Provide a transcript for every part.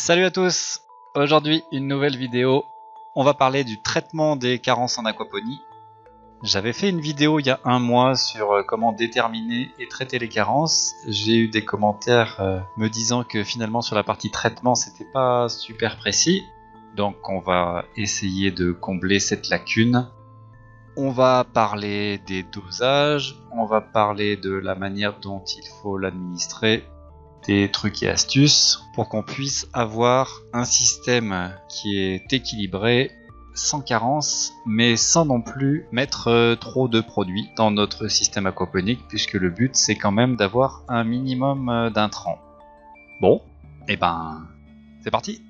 Salut à tous! Aujourd'hui, une nouvelle vidéo. On va parler du traitement des carences en aquaponie. J'avais fait une vidéo il y a un mois sur comment déterminer et traiter les carences. J'ai eu des commentaires me disant que finalement sur la partie traitement c'était pas super précis. Donc on va essayer de combler cette lacune. On va parler des dosages, on va parler de la manière dont il faut l'administrer, des trucs et astuces pour qu'on puisse avoir un système qui est équilibré, sans carence, mais sans non plus mettre trop de produits dans notre système aquaponique, puisque le but c'est quand même d'avoir un minimum d'intrants. Bon, et ben c'est parti.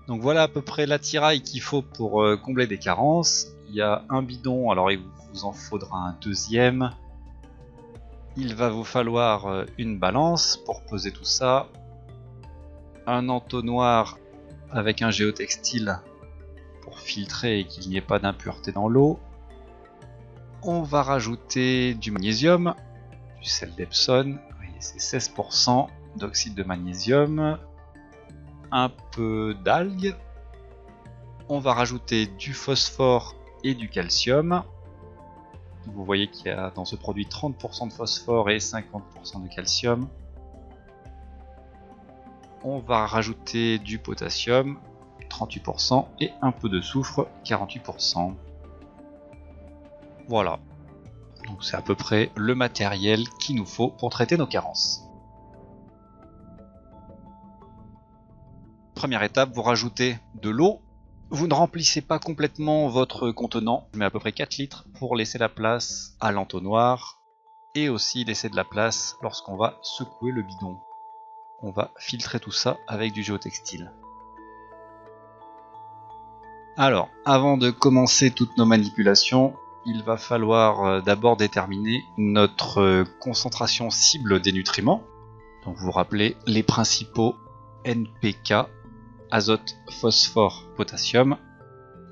Donc voilà à peu près l'attirail qu'il faut pour combler des carences. Il y a un bidon, alors il vous en faudra un deuxième. Il va vous falloir une balance pour peser tout ça, un entonnoir avec un géotextile pour filtrer et qu'il n'y ait pas d'impureté dans l'eau. On va rajouter du magnésium, du sel d'Epsom, c'est 16% d'oxyde de magnésium, un peu d'algues. On va rajouter du phosphore et du calcium. Vous voyez qu'il y a dans ce produit 30% de phosphore et 50% de calcium. On va rajouter du potassium, 38%, et un peu de soufre, 48%. Voilà. Donc c'est à peu près le matériel qu'il nous faut pour traiter nos carences. Première étape, vous rajoutez de l'eau. Vous ne remplissez pas complètement votre contenant, je mets à peu près 4 litres pour laisser la place à l'entonnoir et aussi laisser de la place lorsqu'on va secouer le bidon. On va filtrer tout ça avec du géotextile. Alors, avant de commencer toutes nos manipulations, il va falloir d'abord déterminer notre concentration cible des nutriments. Donc vous vous rappelez les principaux NPK. Azote, phosphore, potassium.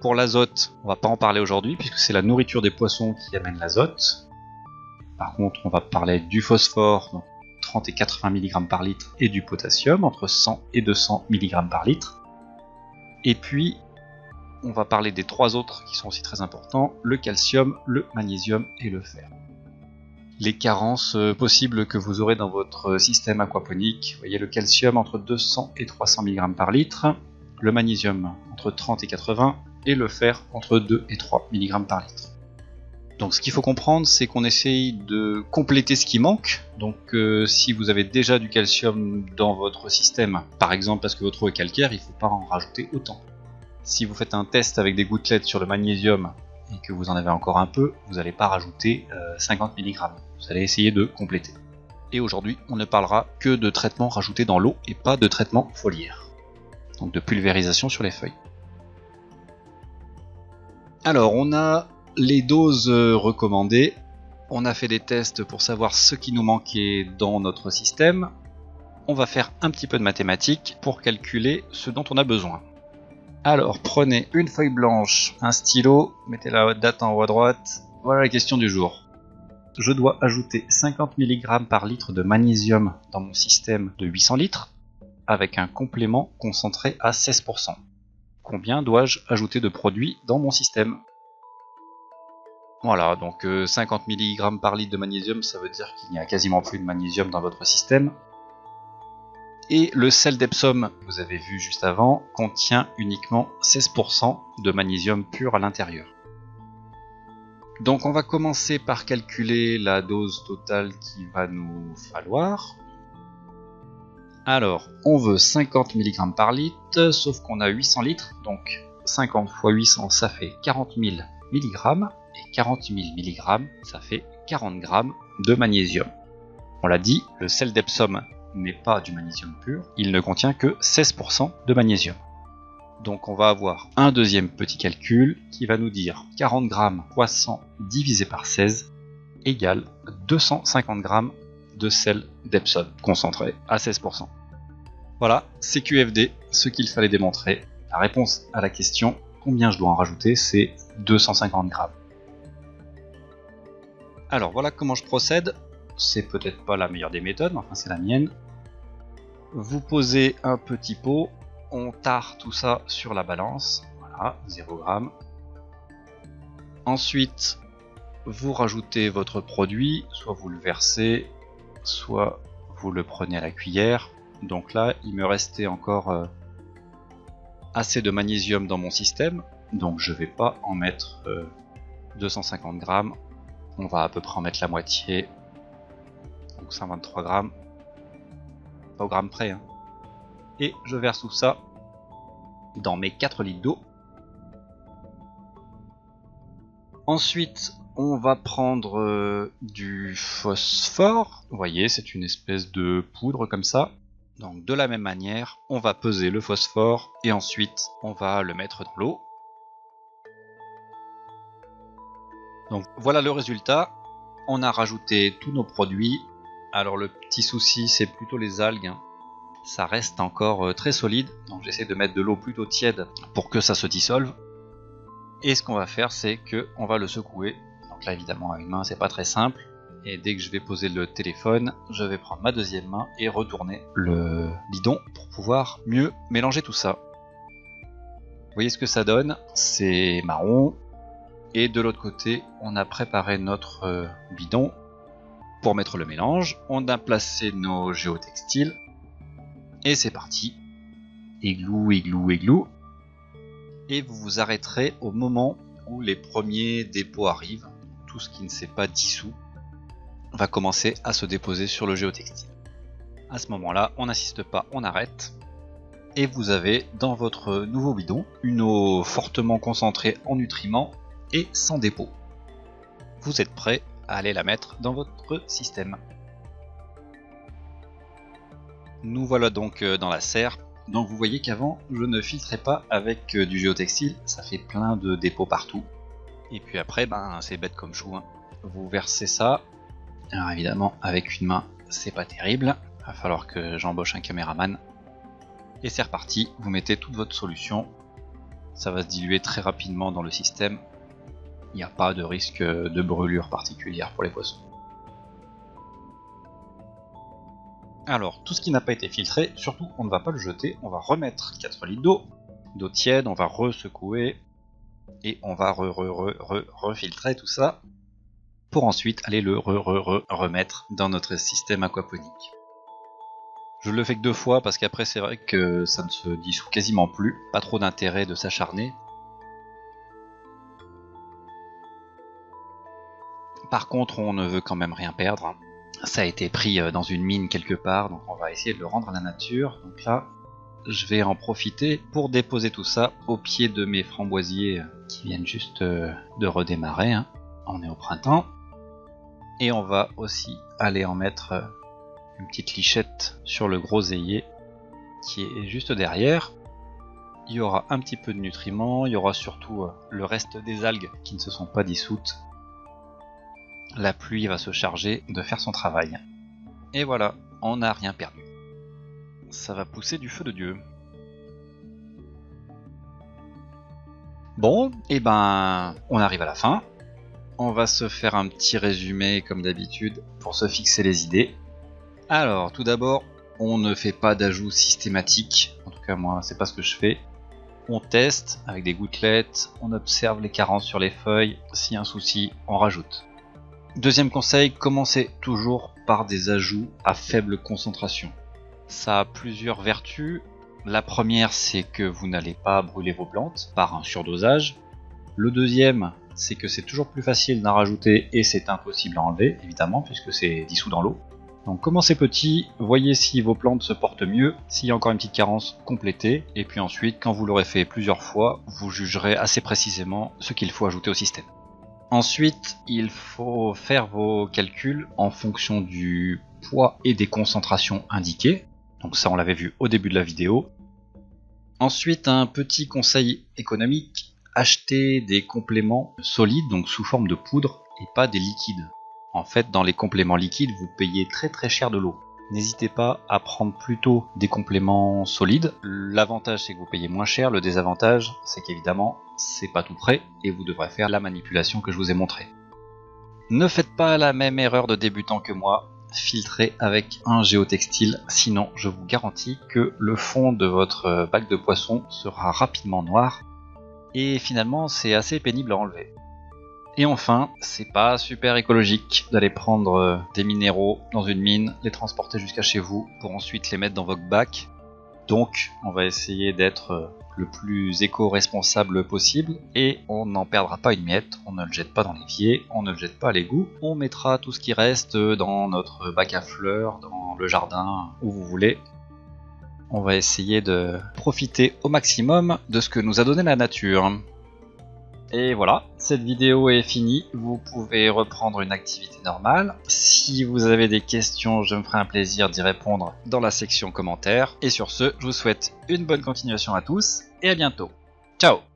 Pour l'azote, on va pas en parler aujourd'hui puisque c'est la nourriture des poissons qui amène l'azote. Par contre, on va parler du phosphore, donc 30 et 80 mg par litre, et du potassium, entre 100 et 200 mg par litre. Et puis, on va parler des trois autres qui sont aussi très importants, le calcium, le magnésium et le fer. Les carences possibles que vous aurez dans votre système aquaponique. Vous voyez le calcium entre 200 et 300 mg par litre, le magnésium entre 30 et 80 et le fer entre 2 et 3 mg par litre. Donc ce qu'il faut comprendre, c'est qu'on essaye de compléter ce qui manque. Donc si vous avez déjà du calcium dans votre système, par exemple parce que votre eau est calcaire, il ne faut pas en rajouter autant. Si vous faites un test avec des gouttelettes sur le magnésium et que vous en avez encore un peu, vous n'allez pas rajouter 50 mg. Vous allez essayer de compléter. Et aujourd'hui, on ne parlera que de traitement rajouté dans l'eau et pas de traitement foliaire. Donc de pulvérisation sur les feuilles. Alors, on a les doses recommandées. On a fait des tests pour savoir ce qui nous manquait dans notre système. On va faire un petit peu de mathématiques pour calculer ce dont on a besoin. Alors, prenez une feuille blanche, un stylo, mettez la date en haut à droite. Voilà la question du jour. Je dois ajouter 50 mg par litre de magnésium dans mon système de 800 litres avec un complément concentré à 16%. Combien dois-je ajouter de produits dans mon système? Voilà, donc 50 mg par litre de magnésium, ça veut dire qu'il n'y a quasiment plus de magnésium dans votre système. Et le sel d'Epsom, que vous avez vu juste avant, contient uniquement 16% de magnésium pur à l'intérieur. Donc on va commencer par calculer la dose totale qu'il va nous falloir. Alors, on veut 50 mg par litre, sauf qu'on a 800 litres, donc 50 x 800 ça fait 40 000 mg, et 40 000 mg ça fait 40 g de magnésium. On l'a dit, le sel d'Epsom n'est pas du magnésium pur, il ne contient que 16% de magnésium. Donc on va avoir un deuxième petit calcul qui va nous dire 40 g x 100 divisé par 16 égale 250 g de sel d'Epsom concentré à 16%. Voilà, c'est QFD, ce qu'il fallait démontrer. La réponse à la question combien je dois en rajouter, c'est 250 g. Alors voilà comment je procède. C'est peut-être pas la meilleure des méthodes, mais enfin c'est la mienne. Vous posez un petit pot, on tare tout ça sur la balance, voilà, 0 g. Ensuite, vous rajoutez votre produit, soit vous le versez, soit vous le prenez à la cuillère. Donc là, il me restait encore assez de magnésium dans mon système, donc je vais pas en mettre 250 grammes. On va à peu près en mettre la moitié, donc 123 grammes, pas au gramme près, hein. Et je verse tout ça dans mes 4 litres d'eau. Ensuite, on va prendre du phosphore. Vous voyez, c'est une espèce de poudre comme ça. Donc de la même manière, on va peser le phosphore et ensuite on va le mettre dans l'eau. Donc voilà le résultat. On a rajouté tous nos produits. Alors le petit souci, c'est plutôt les algues. Ça reste encore très solide, donc j'essaie de mettre de l'eau plutôt tiède pour que ça se dissolve. Et ce qu'on va faire, c'est que on va le secouer. Donc là évidemment à une main c'est pas très simple. Et dès que je vais poser le téléphone, je vais prendre ma deuxième main et retourner le bidon pour pouvoir mieux mélanger tout ça. Vous voyez ce que ça donne, c'est marron. Et de l'autre côté, on a préparé notre bidon pour mettre le mélange. On a placé nos géotextiles. Et c'est parti. Églou, églou, églou. Et vous vous arrêterez au moment où les premiers dépôts arrivent. Tout ce qui ne s'est pas dissous va commencer à se déposer sur le géotextile. À ce moment-là, on n'insiste pas, on arrête. Et vous avez dans votre nouveau bidon une eau fortement concentrée en nutriments et sans dépôt. Vous êtes prêt à aller la mettre dans votre système. Nous voilà donc dans la serre. Donc vous voyez qu'avant je ne filtrais pas avec du géotextile, ça fait plein de dépôts partout. Et puis après, c'est bête comme chou, hein. Vous versez ça. Alors évidemment avec une main c'est pas terrible, va falloir que j'embauche un caméraman. Et c'est reparti, vous mettez toute votre solution, ça va se diluer très rapidement dans le système. Il n'y a pas de risque de brûlure particulière pour les poissons. Alors, tout ce qui n'a pas été filtré, surtout on ne va pas le jeter, on va remettre 4 litres d'eau tiède, on va resecouer, et on va refiltrer tout ça, pour ensuite aller le remettre dans notre système aquaponique. Je le fais que 2 fois, parce qu'après c'est vrai que ça ne se dissout quasiment plus, pas trop d'intérêt de s'acharner. Par contre, on ne veut quand même rien perdre. Ça a été pris dans une mine quelque part, donc on va essayer de le rendre à la nature. Donc là, je vais en profiter pour déposer tout ça au pied de mes framboisiers qui viennent juste de redémarrer, hein. On est au printemps. Et on va aussi aller en mettre une petite lichette sur le groseillier qui est juste derrière. Il y aura un petit peu de nutriments, il y aura surtout le reste des algues qui ne se sont pas dissoutes. La pluie va se charger de faire son travail. Et voilà, on n'a rien perdu. Ça va pousser du feu de Dieu. Bon, et on arrive à la fin. On va se faire un petit résumé comme d'habitude pour se fixer les idées. Alors, tout d'abord, on ne fait pas d'ajout systématique. En tout cas, moi, c'est pas ce que je fais. On teste avec des gouttelettes, on observe les carences sur les feuilles. S'il y a un souci, on rajoute. Deuxième conseil, commencez toujours par des ajouts à faible concentration. Ça a plusieurs vertus. La première, c'est que vous n'allez pas brûler vos plantes par un surdosage. Le deuxième, c'est que c'est toujours plus facile d'en rajouter et c'est impossible à enlever, évidemment, puisque c'est dissous dans l'eau. Donc commencez petit, voyez si vos plantes se portent mieux, s'il y a encore une petite carence, complétez, et puis ensuite, quand vous l'aurez fait plusieurs fois, vous jugerez assez précisément ce qu'il faut ajouter au système. Ensuite, il faut faire vos calculs en fonction du poids et des concentrations indiquées. Donc ça, on l'avait vu au début de la vidéo. Ensuite, un petit conseil économique, achetez des compléments solides, donc sous forme de poudre, et pas des liquides. En fait, dans les compléments liquides, vous payez très très cher de l'eau. N'hésitez pas à prendre plutôt des compléments solides. L'avantage, c'est que vous payez moins cher. Le désavantage, c'est qu'évidemment, c'est pas tout prêt et vous devrez faire la manipulation que je vous ai montrée. Ne faites pas la même erreur de débutant que moi. filtrer avec un géotextile, sinon je vous garantis que le fond de votre bac de poisson sera rapidement noir et finalement c'est assez pénible à enlever. Et enfin, c'est pas super écologique d'aller prendre des minéraux dans une mine, les transporter jusqu'à chez vous pour ensuite les mettre dans votre bac. Donc on va essayer d'être le plus éco-responsable possible et on n'en perdra pas une miette, on ne le jette pas dans l'évier, on ne le jette pas à l'égout, on mettra tout ce qui reste dans notre bac à fleurs, dans le jardin, où vous voulez. On va essayer de profiter au maximum de ce que nous a donné la nature. Et voilà, cette vidéo est finie, vous pouvez reprendre une activité normale. Si vous avez des questions, je me ferai un plaisir d'y répondre dans la section commentaires. Et sur ce, je vous souhaite une bonne continuation à tous et à bientôt. Ciao!